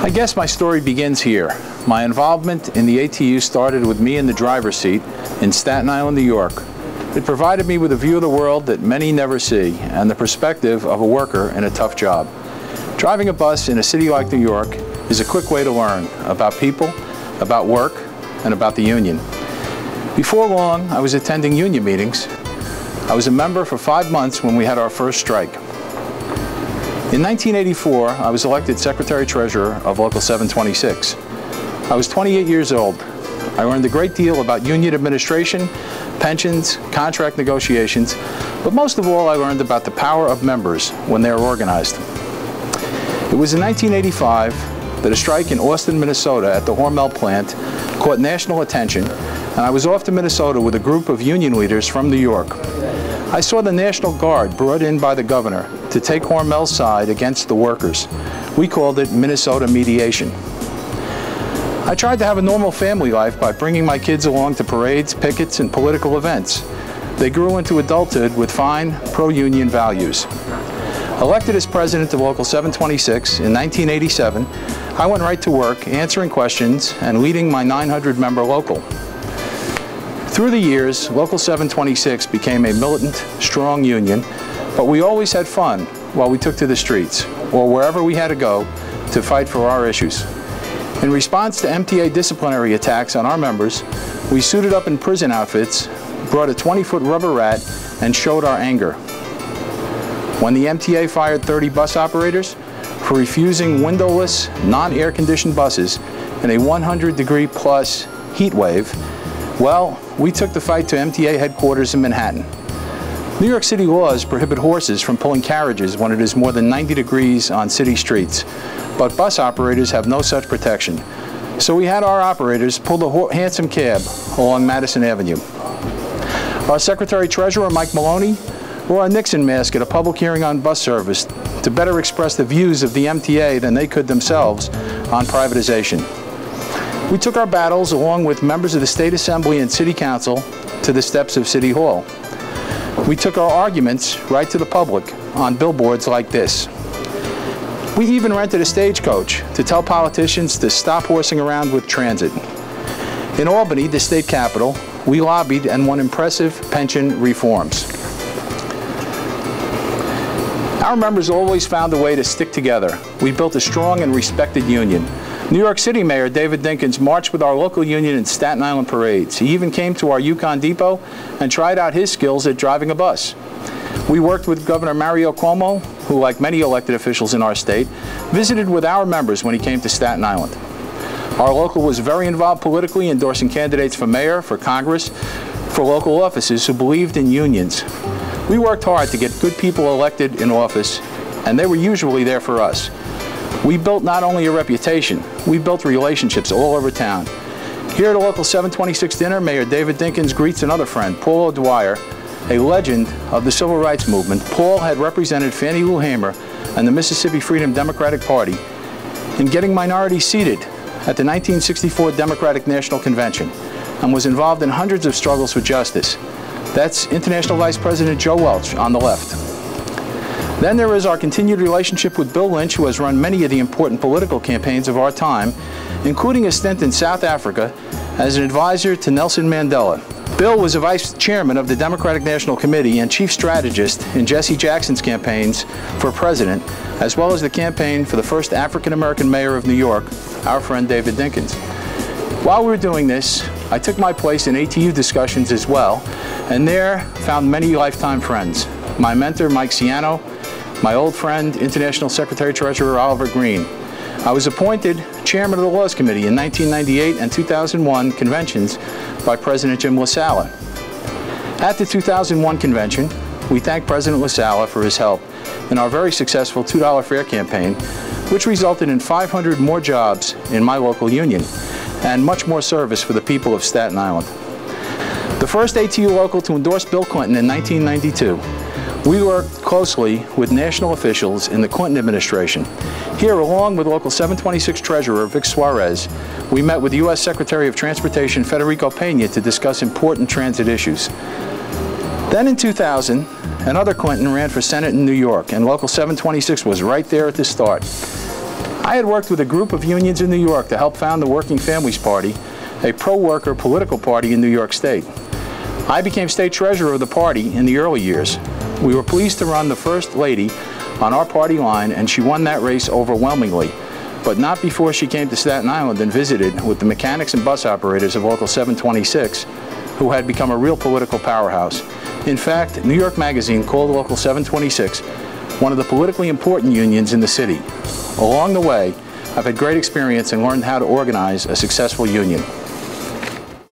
I guess my story begins here. My involvement in the ATU started with me in the driver's seat in Staten Island, New York. It provided me with a view of the world that many never see and the perspective of a worker in a tough job. Driving a bus in a city like New York is a quick way to learn about people, about work, and about the union. Before long, I was attending union meetings. I was a member for 5 months when we had our first strike. In 1984, I was elected Secretary-Treasurer of Local 726. I was 28 years old. I learned a great deal about union administration, pensions, contract negotiations, but most of all I learned about the power of members when they are organized. It was in 1985 that a strike in Austin, Minnesota at the Hormel plant caught national attention, and I was off to Minnesota with a group of union leaders from New York. I saw the National Guard brought in by the governor to take Hormel's side against the workers. We called it Minnesota mediation. I tried to have a normal family life by bringing my kids along to parades, pickets, and political events. They grew into adulthood with fine pro-union values. Elected as president of Local 726 in 1987, I went right to work answering questions and leading my 900-member local. Through the years, Local 726 became a militant, strong union, but we always had fun while we took to the streets, or wherever we had to go, to fight for our issues. In response to MTA disciplinary attacks on our members, we suited up in prison outfits, brought a 20-foot rubber rat, and showed our anger. When the MTA fired 30 bus operators for refusing windowless, non-air-conditioned buses in a 100-degree-plus heat wave, well, we took the fight to MTA headquarters in Manhattan. New York City laws prohibit horses from pulling carriages when it is more than 90 degrees on city streets, but bus operators have no such protection. So we had our operators pull the handsome cab along Madison Avenue. Our Secretary-Treasurer, Mike Maloney, wore a Nixon mask at a public hearing on bus service to better express the views of the MTA than they could themselves on privatization. We took our battles along with members of the State Assembly and City Council to the steps of City Hall. We took our arguments right to the public on billboards like this. We even rented a stagecoach to tell politicians to stop horsing around with transit. In Albany, the state capital, we lobbied and won impressive pension reforms. Our members always found a way to stick together. We built a strong and respected union. New York City Mayor David Dinkins marched with our local union in Staten Island parades. He even came to our Yukon depot and tried out his skills at driving a bus. We worked with Governor Mario Cuomo, who, like many elected officials in our state, visited with our members when he came to Staten Island. Our local was very involved politically, endorsing candidates for mayor, for Congress, for local offices who believed in unions. We worked hard to get good people elected in office, and they were usually there for us. We built not only a reputation, we built relationships all over town. Here at a Local 726 dinner, Mayor David Dinkins greets another friend, Paul O'Dwyer, a legend of the civil rights movement. Paul had represented Fannie Lou Hamer and the Mississippi Freedom Democratic Party in getting minorities seated at the 1964 Democratic National Convention and was involved in hundreds of struggles for justice. That's International Vice President Joe Welch on the left. Then there is our continued relationship with Bill Lynch, who has run many of the important political campaigns of our time, including a stint in South Africa as an advisor to Nelson Mandela. Bill was a vice chairman of the Democratic National Committee and chief strategist in Jesse Jackson's campaigns for president, as well as the campaign for the first African-American mayor of New York, our friend David Dinkins. While we were doing this, I took my place in ATU discussions as well, and there found many lifetime friends. My mentor, Mike Ciano, my old friend, International Secretary-Treasurer Oliver Green. I was appointed chairman of the Laws Committee in 1998 and 2001 conventions by President Jim LaSala. At the 2001 convention, we thanked President LaSala for his help in our very successful $2 fare campaign, which resulted in 500 more jobs in my local union and much more service for the people of Staten Island. The first ATU local to endorse Bill Clinton in 1992. We worked closely with national officials in the Clinton administration. Here, along with Local 726 Treasurer Vic Suarez, we met with U.S. Secretary of Transportation Federico Pena to discuss important transit issues. Then in 2000, another Clinton ran for Senate in New York, and Local 726 was right there at the start. I had worked with a group of unions in New York to help found the Working Families Party, a pro-worker political party in New York State. I became state treasurer of the party in the early years. We were pleased to run the First Lady on our party line, and she won that race overwhelmingly, but not before she came to Staten Island and visited with the mechanics and bus operators of Local 726, who had become a real political powerhouse. In fact, New York Magazine called Local 726 one of the politically important unions in the city. Along the way, I've had great experience and learned how to organize a successful union.